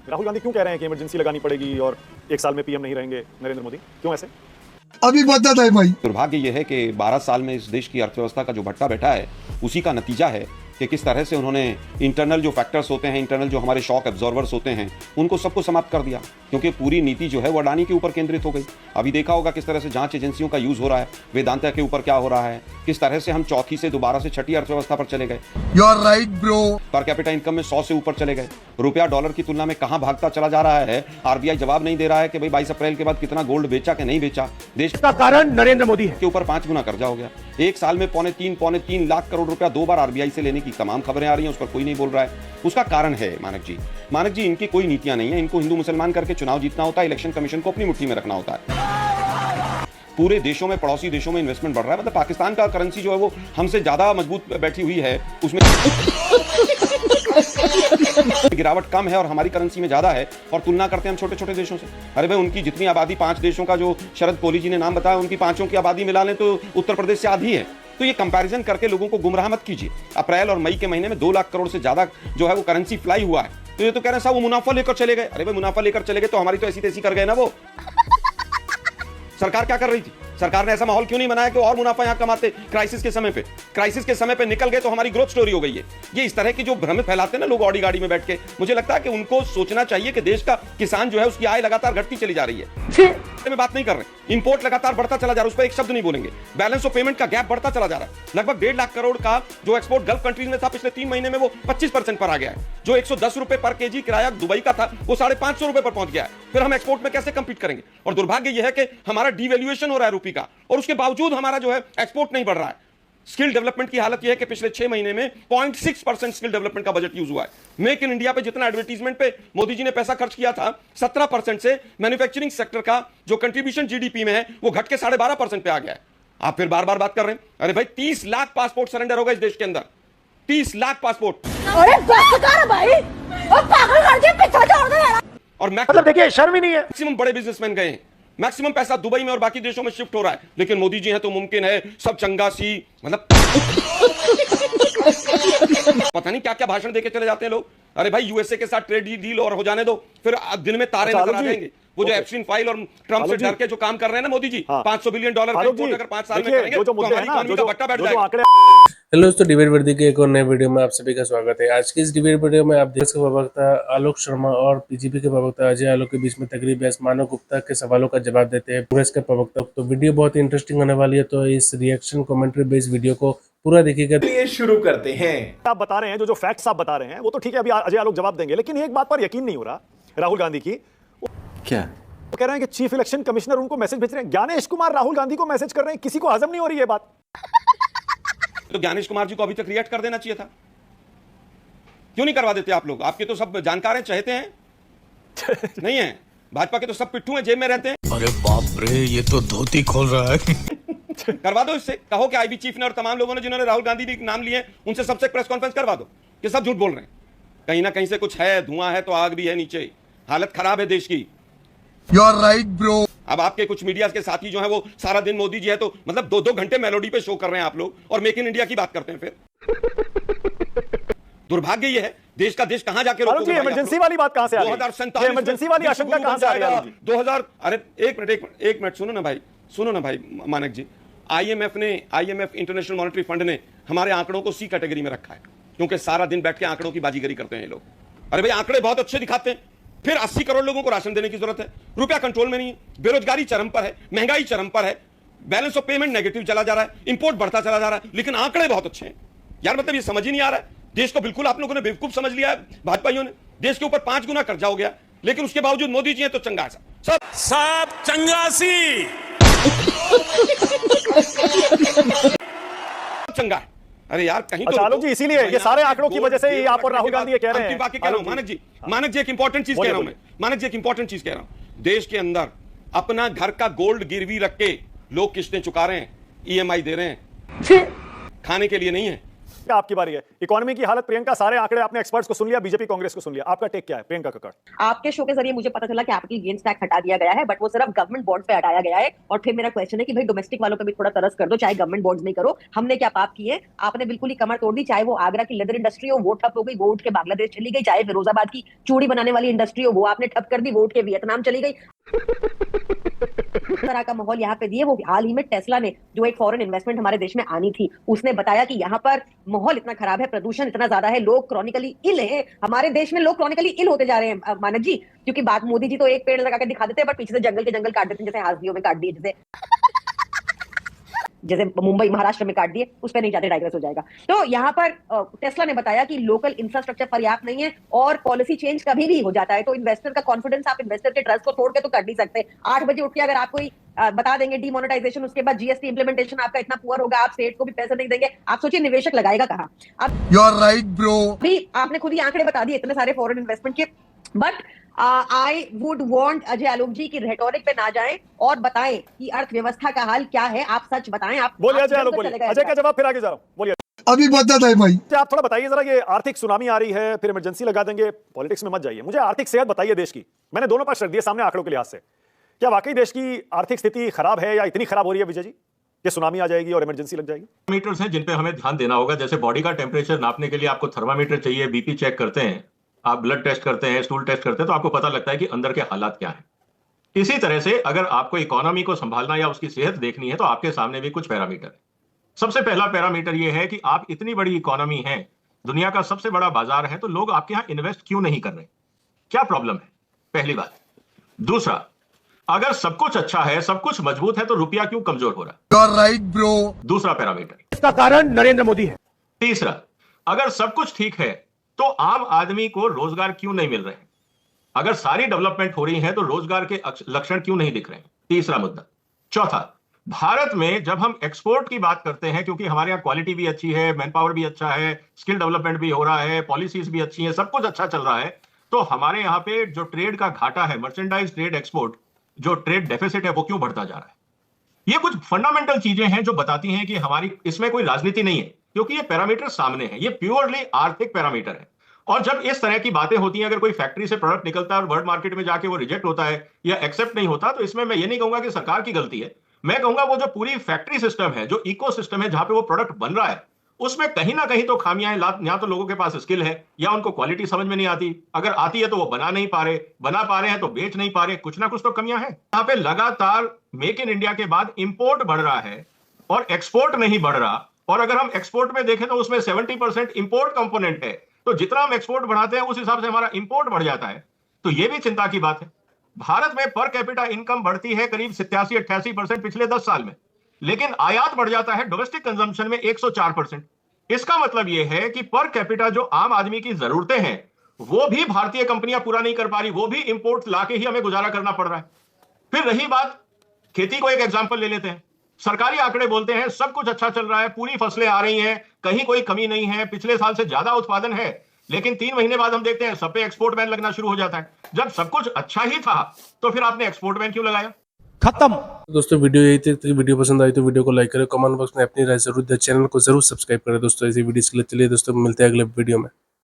राहुल गांधी क्यों कह रहे हैं कि इमरजेंसी लगानी पड़ेगी और 1 साल में पीएम नहीं रहेंगे नरेंद्र मोदी, क्यों ऐसे? अभी बता है भाई। दुर्भाग्य यह है कि 12 साल में इस देश की अर्थव्यवस्था का जो भट्टा बैठा है उसी का नतीजा है कि किस तरह से उन्होंने इंटरनल जो फैक्टर्स होते हैं, इंटरनल जो हमारे शॉक एब्जॉर्वर्स होते हैं, उनको सबको समाप्त कर दिया, क्योंकि पूरी नीति जो है वो अडानी के ऊपर केंद्रित हो गई। अभी देखा होगा किस तरह से जांच एजेंसियों का यूज हो रहा है, वेदांता के ऊपर क्या हो रहा है, किस तरह से हम चौथी से दोबारा से छठी अर्थव्यवस्था पर चले गए। You are right bro. Per capita income में 100 से ऊपर चले गए। रुपया डॉलर की तुलना में कहां भागता चला जा रहा है। आरबीआई जवाब नहीं दे रहा है कि भाई 22 अप्रैल के बाद कितना गोल्ड बेचा कि नहीं बेचा। देश का कारण नरेंद्र मोदी है। के ऊपर 5 गुना कर्जा हो गया। एक साल में पौने तीन लाख करोड़ रुपया 2 बार आरबीआई से लेने की तमाम खबरें आ रही हैं, उस पर कोई नहीं बोल रहा है। उसका कारण है मानक जी इनकी कोई नीतियां नहीं है। इनको हिंदू मुसलमान करके चुनाव जीतना होता है, इलेक्शन कमीशन को अपनी मुट्ठी में रखना होता है। पूरे देशों में, पड़ोसी देशों में इन्वेस्टमेंट बढ़ रहा है। मतलब पाकिस्तान का करेंसी जो है वो हमसे ज्यादा मजबूत बैठी हुई है, उसमें गिरावट कम है और हमारी करेंसी में ज्यादा है, और तुलना करते हैं हम छोटे छोटे देशों से। अरे भाई, उनकी जितनी आबादी 5 देशों का जो शरद कोहली जी ने नाम बताया, उनकी 5 की आबादी मिला लें तो उत्तर प्रदेश से आधी है। तो ये कंपैरिजन करके लोगों को गुमराह मत कीजिए। अप्रैल और मई के महीने में 2 लाख करोड़ से ज्यादा जो है वो करेंसी फ्लाई हुआ है, तो ये तो कह रहे हैं साहब वो मुनाफा लेकर चले गए। अरे भाई, मुनाफा लेकर चले गए तो हमारी तो ऐसी तैसी कर गए ना वो। सरकार क्या कर रही थी? सरकार ने ऐसा माहौल क्यों नहीं बनाया कि और मुनाफा यहां कमाते? क्राइसिस के समय पे निकल गए तो हमारी ग्रोथ स्टोरी हो गई है। ये इस तरह की जो भ्रम फैलाते हैं ना लोग ऑडी गाड़ी में बैठ के, मुझे लगता है कि उनको सोचना चाहिए कि देश का किसान जो है उसकी आय लगातार घटती चली जा रही है। में बात नहीं कर रहे, इंपोर्ट लगातार बढ़ता चला जा रहा है, उस पर एक शब्द नहीं बोलेंगे। बैलेंस ऑफ पेमेंट का गैप बढ़ता चला जा रहा है। लगभग 1.5 लाख करोड़ का जो एक्सपोर्ट गल्फ कंट्रीज में था, पिछले 3 महीने में वो 25% पर आ गया है। जो 110 रुपए पर केजी किराया दुबई का था, वो 550 रुपए पर पहुंच गया है। फिर हम एक्सपोर्ट में कैसे कंपीट करेंगे? और दुर्भाग्य यह है कि हमारा डिवैल्यूएशन हो रहा है रुपये का, और उसके बावजूद हमारा जो है एक्सपोर्ट नहीं बढ़ रहा है। स्किल डेवलपमेंट की हालत यह है कि पिछले 6 महीने में 0.6% स्किल डेवलपमेंट का बजट यूज हुआ है। मेक इन इंडिया पे जितना एडवर्टीजमेंट पे मोदी जी ने पैसा खर्च किया था, 17% से मैन्युफैक्चरिंग सेक्टर का जो कंट्रीब्यूशन जीडीपी में है वो घट के 12.5% पे आ गया है। आप फिर बार बार बात कर रहे हैं। अरे भाई, 30 लाख पासपोर्ट सरेंडर होगा इस देश के अंदर। 30 लाख पासपोर्ट। अरे बस कर भाई, और पागल कर दिया, पीछे छोड़ दे यार। और मतलब देखिए, शर्म ही नहीं है। मैक्सिमम बड़े बिजनेसमैन गए हैं, मैक्सिमम पैसा दुबई में और बाकी देशों में शिफ्ट हो रहा है, लेकिन मोदी जी हैं तो मुमकिन है सब चंगासी, मतलब पता नहीं क्या क्या भाषण देके चले जाते हैं लोग। अरे भाई, यूएसए के साथ ट्रेड डील और हो जाने दो, फिर दिन में तारे नजर आ जाएंगे। वो जो एप्सिन फाइल और ट्रम्प से डर के जो काम कर रहे हैं ना मोदी जी, $500 बिलियन का एक्सपोर्ट अगर 5 साल में करेंगे तो हमारी इकोनॉमी का बट्टा बैठ जाएगा। हेलो दोस्तों, डिबेट वर्दी के एक और नए वीडियो में आप सभी का स्वागत है। आज की इस डिबेट वीडियो में आप देश के प्रवक्ता आलोक शर्मा और बीजेपी के प्रवक्ता अजय आलोक के बीच में तकरीबन बहस मानव गुप्ता के सवालों का जवाब देते हैं कांग्रेस के प्रवक्ता। तो वीडियो बहुत ही इंटरेस्टिंग होने वाली है, तो इस रिएक्शन कमेंट्री बेस्ड वीडियो को पूरा देखिएगा। ये शुरू करते हैं। आप बता रहे हैं, जो फैक्ट्स आप बता रहे हैं वो तो ठीक है, अभी अजय आलोक जवाब देंगे, लेकिन एक बात पर यकीन नहीं हो रहा राहुल गांधी की। क्या वो कह रहे हैं कि चीफ इलेक्शन कमिश्नर उनको मैसेज भेज रहे हैं। ज्ञानेश कुमार राहुल गांधी को मैसेज कर रहे हैं, किसी को हजम नहीं हो रही है बात। तो ज्ञानेश कुमार जी को अभी तक रिएक्ट कर देना चाहिए था, क्यों नहीं करवा देते आप लोग? आपके तो सब जानकार हैं, चहेते हैं नहीं है। भाजपा के तो सब पिट्ठू हैं, जेब में रहते हैं। अरे बाप रे, ये तो धोती खोल रहा है। करवा दो इससे, कहो कि आईबी चीफ ने और तमाम लोगों ने जिन्होंने राहुल गांधी के नाम लिए उनसे सबसे प्रेस कॉन्फ्रेंस करवा दो कि सब झूठ बोल रहे हैं। कहीं ना कहीं से कुछ है, धुआं है तो आग भी है नीचे। हालत खराब है देश की। You are right bro. अब आपके कुछ मीडिया के साथी जो है वो सारा दिन मोदी जी है तो मतलब 2-2 घंटे मेलोडी पे शो कर रहे हैं आप लोग, और मेक इन इंडिया की बात करते हैं। फिर दुर्भाग्य ये है, देश का देश कहां जाके रोकोगे? इमरजेंसी वाली बात कहां से आ रही है? 2047 इमरजेंसी वाली आशंका कहां से आ रही है? 2000 अरे एक मिनट सुनो ना भाई मानक जी। आईएमएफ इंटरनेशनल मॉनेटरी फंड ने हमारे आंकड़ों को सी कैटेगरी में रखा है, क्योंकि सारा दिन बैठ के आंकड़ों की बाजीगरी करते हैं ये लोग। अरे भाई, आंकड़े बहुत अच्छे दिखाते हैं। फिर 80 करोड़ लोगों को राशन देने की जरूरत है, रुपया कंट्रोल में नहीं है, बेरोजगारी चरम पर है, महंगाई चरम पर है, बैलेंस ऑफ पेमेंट नेगेटिव चला जा रहा है, इंपोर्ट बढ़ता चला जा रहा है, लेकिन आंकड़े बहुत अच्छे हैं। यार मतलब ये समझ ही नहीं आ रहा है। देश को बिल्कुल आप लोगों ने बेवकूफ समझ लिया है, भाजपाइयों ने। देश के ऊपर 5 गुना कर्जा हो गया, लेकिन उसके बावजूद मोदी जी हैं तो चंगासा सब चंगासी चंगा है। अरे यार, कहीं तो आलोक जी, इसीलिए ये सारे आंकड़ों की वजह से ही आप और राहुल गांधी ये कह रहे हैं। मानक जी एक इंपॉर्टेंट चीज कह रहा हूं मैं। मानक जी एक इंपॉर्टेंट चीज कह रहा हूं। देश के अंदर अपना घर का गोल्ड गिरवी रख के लोग किस्तें चुका रहे हैं, ईएमआई दे रहे हैं, खाने के लिए नहीं है। क्या आपकी बारी है? इकोनॉमी की हालत, प्रियंका, सारे आंकड़े आपने एक्सपर्ट्स को सुन लिया, बीजेपी कांग्रेस को सुन लिया, आपका टेक क्या है प्रियंका कक्कड़? आपके शो के जरिए मुझे पता चला कैपिटल गेन्स टैक्स हटा दिया गया है, बट वो सिर्फ गवर्नमेंट बॉन्ड पे हटाया गया है। और फिर मेरा क्वेश्चन है कि भाई डोमेस्टिक वालों पे भी थोड़ा तरस कर दो, चाहे गवर्नमेंट बॉन्ड्स नहीं करो। हमने क्या पाप किए? आपने बिल्कुल ही कमर तोड़ दी। चाहे वो आगरा की लेदर इंडस्ट्री हो, वो ठप हो गई, वो उठ के बांग्लादेश चली गई। चाहे फिरोजाबाद की चूड़ी बनाने वाली इंडस्ट्री हो, वो आपने ठप कर दी, वो उठ के वियतनाम चली गई। तरह का माहौल यहाँ पे दिए। वो हाल ही में टेस्ला ने, जो एक फॉरेन इन्वेस्टमेंट हमारे देश में आनी थी, उसने बताया कि यहाँ पर माहौल इतना खराब है, प्रदूषण इतना ज्यादा है, लोग क्रॉनिकली इल है। हमारे देश में लोग क्रॉनिकली इल होते जा रहे हैं मानक जी, क्योंकि बात मोदी जी तो एक पेड़ लगा के दिखा देते हैं, बट पीछे से जंगल के जंगल काट देते हैं, जैसे हाजदियों में काट दिए, जैसे मुंबई महाराष्ट्र में काट दिए, उस पर नहीं जाते, डाइग्रेस हो जाएगा। तो यहाँ पर टेस्ला ने बताया कि लोकल इंफ्रास्ट्रक्चर पर्याप्त नहीं है और पॉलिसी चेंज कभी भी हो जाता है। तो इन्वेस्टर का कॉन्फिडेंस, आप इन्वेस्टर के ट्रस्ट को तोड़ के तो कर नहीं सकते। 8 बजे उठ के अगर आप कोई बता देंगे डिमोनेटाइजेशन, उसके बाद जीएसटी इंप्लीमेंटेशन आपका इतना पुअर होगा, आप स्टेट को भी पैसे नहीं देंगे, आप सोचिए निवेशक लगाएगा कहाँ? अब यू आर राइट ब्रो। भी आपने खुद ही आंकड़े बता दिए इतने सारे फॉरेन इन्वेस्टमेंट के, but I would want Ajay Alok ji की रेटोरिक पे ना जाएं और बताएं कि अर्थव्यवस्था का हाल क्या है। आप सच बताएं। आप बोलिए अजय आलोक, बोलिए अजय का जवाब, फिर आगे जा रहा हूं, बोलिए। अभी बदत है भाई। आप थोड़ा बताइए जरा, ये आर्थिक सुनामी आ रही है, फिर इमरजेंसी लगा देंगे, पॉलिटिक्स में मत जाइए, मुझे आर्थिक सेहत बताइए देश की। मैंने दोनों पक्ष रख दिए सामने आंकड़ों के लिहाज से। क्या वाकई देश की आर्थिक स्थिति खराब है या इतनी खराब हो रही है विजय जी कि सुनामी आ जाएगी और इमरजेंसी लग जाएगी? मीटर्स हैं जिन पे हमें ध्यान देना होगा। जैसे बॉडी का टेम्परेचर नापने के लिए आपको थर्मामीटर चाहिए, बीपी चेक करते हैं, आप ब्लड टेस्ट करते हैं, स्टूल टेस्ट करते हैं, तो आपको पता लगता है कि अंदर के हालात क्या हैं। इसी तरह से अगर आपको इकोनॉमी को संभालना या उसकी सेहत देखनी है तो आपके सामने भी कुछ पैरामीटर है। सबसे पहला पैरामीटर यह है कि आप इतनी बड़ी इकोनॉमी है, दुनिया का सबसे बड़ा बाजार है, तो लोग आपके यहां इन्वेस्ट क्यों नहीं कर रहे? क्या प्रॉब्लम है? पहली बात। दूसरा, अगर सब कुछ अच्छा है, सब कुछ मजबूत है, तो रुपया क्यों कमजोर हो रहा है? You are right bro. दूसरा पैरामीटर। इसका कारण नरेंद्र मोदी है। तीसरा, अगर सब कुछ ठीक है तो आम आदमी को रोजगार क्यों नहीं मिल रहे हैं? अगर सारी डेवलपमेंट हो रही है तो रोजगार के लक्षण क्यों नहीं दिख रहे हैं? तीसरा मुद्दा। चौथा, भारत में जब हम एक्सपोर्ट की बात करते हैं, क्योंकि हमारे यहाँ क्वालिटी भी अच्छी है, मैन पावर भी अच्छा है, स्किल डेवलपमेंट भी हो रहा है, पॉलिसीज भी अच्छी है, सब कुछ अच्छा चल रहा है, तो हमारे यहाँ पे जो ट्रेड का घाटा है, मर्चेंडाइज ट्रेड एक्सपोर्ट, जो ट्रेड डेफिसिट है, वो क्यों बढ़ता जा रहा है? ये कुछ फंडामेंटल चीजें हैं जो बताती हैं कि हमारी, इसमें कोई राजनीति नहीं है, क्योंकि ये पैरामीटर सामने है, ये प्योरली आर्थिक पैरामीटर है। और जब इस तरह की बातें होती हैं, अगर कोई फैक्ट्री से प्रोडक्ट निकलता है और वर्ल्ड मार्केट में जाके वो रिजेक्ट होता है या एक्सेप्ट नहीं होता, तो इसमें मैं ये नहीं कहूंगा कि सरकार की गलती है, मैं कहूंगा वो जो पूरी फैक्ट्री सिस्टम है, जो इको सिस्टम है, जहां पे वो प्रोडक्ट बन रहा है, उसमें कहीं ना कहीं तो खामियां हैं। या तो लोगों के पास स्किल है या उनको क्वालिटी समझ में नहीं आती, अगर आती है तो वो बना नहीं पा रहे, बना पा रहे हैं तो बेच नहीं पा रहे, कुछ ना कुछ तो कमियां हैं। यहाँ पे लगातार मेक इन इंडिया के बाद इंपोर्ट बढ़ रहा है और एक्सपोर्ट नहीं बढ़ रहा। और अगर हम एक्सपोर्ट में देखें तो उसमें 70% इंपोर्ट कंपोनेंट है, तो जितना हम एक्सपोर्ट बढ़ाते हैं उस हिसाब से हमारा इंपोर्ट बढ़ जाता है, तो यह भी चिंता की बात है। भारत में पर कैपिटा इनकम बढ़ती है करीब 87-88% पिछले 10 साल में, लेकिन आयात बढ़ जाता है डोमेस्टिक कंजम्पशन में 104%। इसका मतलब यह है कि पर कैपिटा जो आम आदमी की जरूरतें हैं वो भी भारतीय कंपनियां पूरा नहीं कर पा रही, वो भी इंपोर्ट लाके ही हमें गुजारा करना पड़ रहा है। फिर रही बात, खेती को एक एग्जांपल ले लेते हैं। सरकारी आंकड़े बोलते हैं सब कुछ अच्छा चल रहा है, पूरी फसलें आ रही हैं, कहीं कोई कमी नहीं है, पिछले साल से ज्यादा उत्पादन है, लेकिन 3 महीने बाद हम देखते हैं सब पे एक्सपोर्ट बैन लगना शुरू हो जाता है। जब सब कुछ अच्छा ही था तो फिर आपने एक्सपोर्ट बैन क्यों लगाया? खत्म। दोस्तों वीडियो यही थी। वीडियो पसंद आई तो वीडियो को लाइक करें, कमेंट बॉक्स में अपनी राय जरूर दें, चैनल को जरूर सब्सक्राइब करें दोस्तों ऐसी वीडियोस के लिए। चलिए दोस्तों मिलते हैं अगले वीडियो में।